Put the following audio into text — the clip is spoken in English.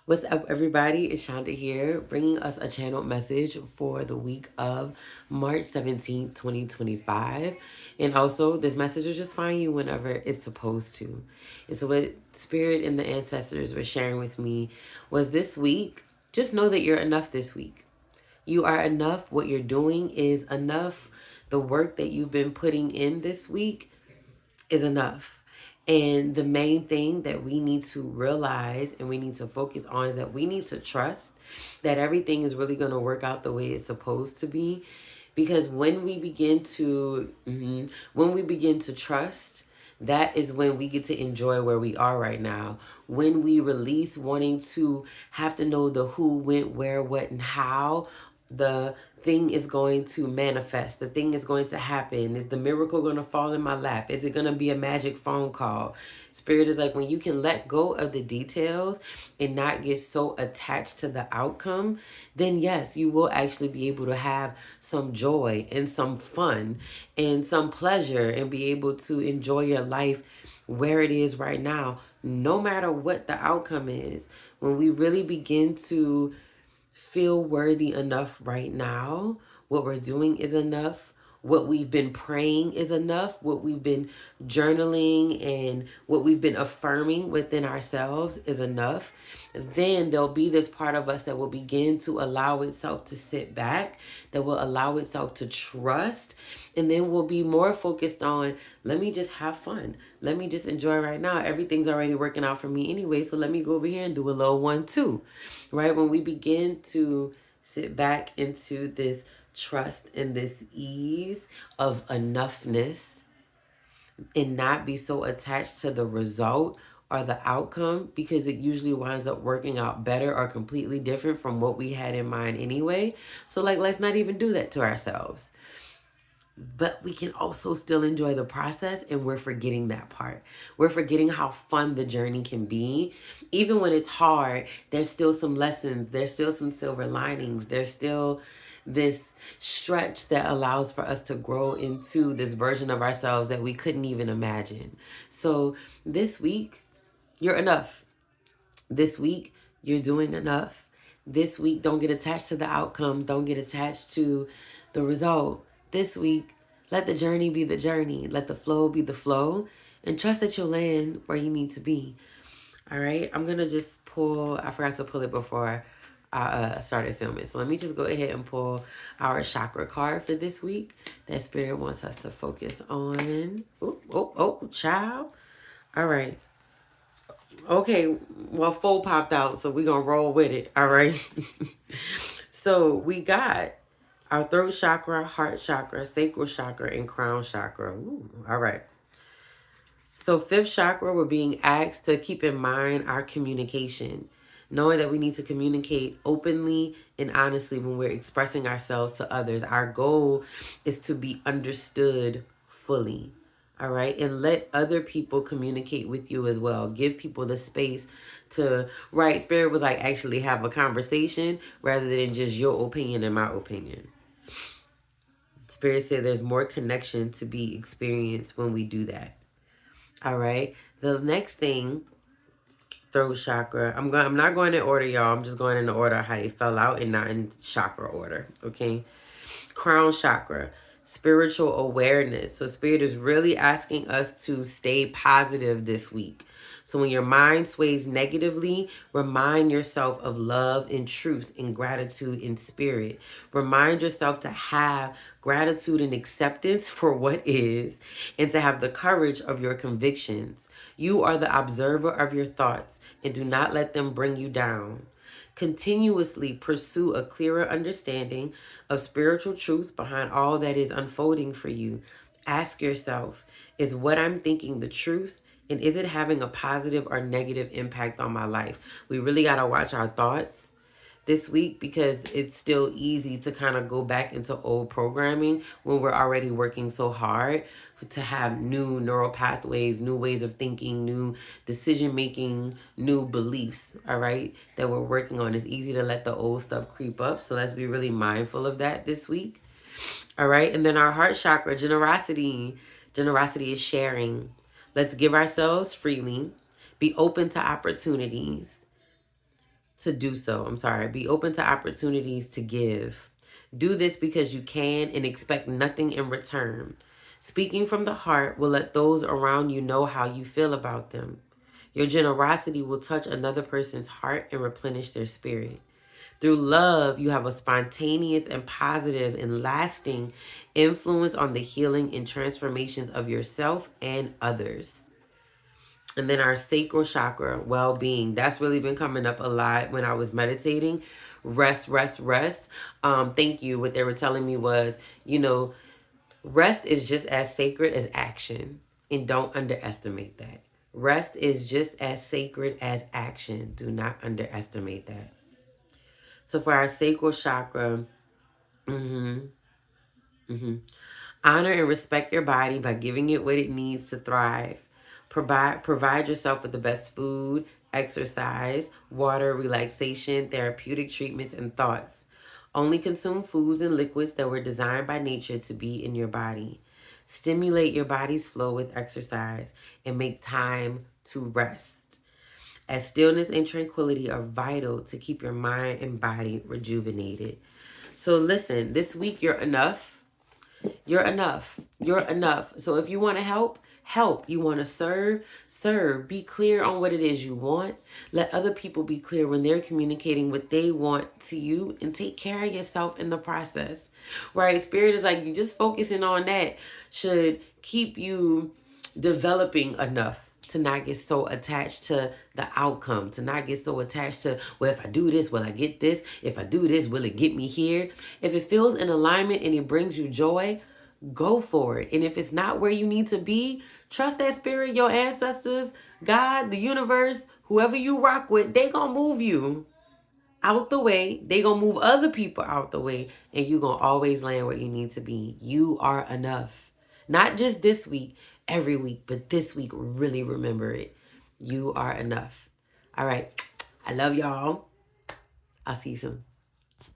What's up, everybody? It's Shanda here, bringing us a channeled message for the week of March 17th, 2025. And also, this message will just find you whenever it's supposed to. And so, what Spirit and the ancestors were sharing with me was this week, just know that you're enough this week. You are enough. What you're doing is enough. The work that you've been putting in this week is enough. And the main thing that we need to realize and we need to focus on is that we need to trust that everything is really going to work out the way it's supposed to be. Because when we begin to trust, that is when we get to enjoy where we are right now. When we release wanting to have to know the who, when, where, what, and how, the thing is going to manifest. The thing is going to happen. Is the miracle going to fall in my lap? Is it going to be a magic phone call? Spirit is like, when you can let go of the details and not get so attached to the outcome, then yes, you will actually be able to have some joy and some fun and some pleasure and be able to enjoy your life where it is right now, no matter what the outcome is. When we really begin to feel worthy enough right now, what we're doing is enough. What we've been praying is enough. What we've been journaling and what we've been affirming within ourselves is enough. Then there'll be this part of us that will begin to allow itself to sit back, that will allow itself to trust. And then we'll be more focused on, let me just have fun. Let me just enjoy right now. Everything's already working out for me anyway. So let me go over here and do a little 1, 2. Right? When we begin to sit back into this trust and this ease of enoughness and not be so attached to the result or the outcome, because it usually winds up working out better or completely different from what we had in mind anyway. So let's not even do that to ourselves. But we can also still enjoy the process, and we're forgetting that part. We're forgetting how fun the journey can be. Even when it's hard, there's still some lessons. There's still some silver linings. There's still this stretch that allows for us to grow into this version of ourselves that we couldn't even imagine. So this week, you're enough. This week, you're doing enough. This week, don't get attached to the outcome. Don't get attached to the result. This week, let the journey be the journey. Let the flow be the flow. And trust that you'll land where you need to be. All right? I'm going to just pull. I forgot to pull it before I started filming. So let me just go ahead and pull our chakra card for this week that Spirit wants us to focus on. Child. All right. Okay, well, 4 popped out, so we're going to roll with it, all right? So we got our throat chakra, heart chakra, sacral chakra, and crown chakra. Ooh, all right. So 5th chakra, we're being asked to keep in mind our communication, knowing that we need to communicate openly and honestly when we're expressing ourselves to others. Our goal is to be understood fully. All right. And let other people communicate with you as well. Give people the space to, right? Spirit was like, actually have a conversation rather than just your opinion and my opinion. Spirit said there's more connection to be experienced when we do that. All right. The next thing, throat chakra. I'm not going in order, y'all. I'm just going in the order how they fell out and not in chakra order. Okay. Crown chakra, spiritual awareness. So Spirit is really asking us to stay positive this week. So when your mind sways negatively, remind yourself of love and truth and gratitude in spirit. Remind yourself to have gratitude and acceptance for what is and to have the courage of your convictions. You are the observer of your thoughts and do not let them bring you down. Continuously pursue a clearer understanding of spiritual truths behind all that is unfolding for you. Ask yourself, is what I'm thinking the truth? And is it having a positive or negative impact on my life? We really got to watch our thoughts this week because it's still easy to kind of go back into old programming when we're already working so hard to have new neural pathways, new ways of thinking, new decision making, new beliefs, all right, that we're working on. It's easy to let the old stuff creep up. So let's be really mindful of that this week. All right. And then our heart chakra, generosity. Generosity is sharing. Let's give ourselves freely. Be open to opportunities. to do so. I'm sorry. Be open to opportunities to give. Do this because you can and expect nothing in return. Speaking from the heart will let those around you know how you feel about them. Your generosity will touch another person's heart and replenish their spirit. Through love, you have a spontaneous and positive and lasting influence on the healing and transformations of yourself and others. And then our sacral chakra, well being. That's really been coming up a lot when I was meditating. Rest, rest, rest. Thank you. What they were telling me was, rest is just as sacred as action. And don't underestimate that. Rest is just as sacred as action. Do not underestimate that. So for our sacral chakra, mm-hmm, mm-hmm. Honor and respect your body by giving it what it needs to thrive. Provide yourself with the best food, exercise, water, relaxation, therapeutic treatments, and thoughts. Only consume foods and liquids that were designed by nature to be in your body. Stimulate your body's flow with exercise and make time to rest, as stillness and tranquility are vital to keep your mind and body rejuvenated. So listen, this week you're enough. You're enough. You're enough. So if you want to help, help. You want to serve, serve. Be clear on what it is you want. Let other people be clear when they're communicating what they want to you, and take care of yourself in the process. Right? Spirit is like, you just focusing on that should keep you developing enough to not get so attached to the outcome, to not get so attached to, well, if I do this, will I get this? If I do this, will it get me here? If it feels in alignment and it brings you joy, go for it. And if it's not where you need to be, trust that spirit, your ancestors, God, the universe, whoever you rock with, they gonna move you out the way. They gonna move other people out the way, and you gonna always land where you need to be. You are enough. Not just this week, every week, but this week, really remember it. You are enough. All right. I love y'all. I'll see you soon.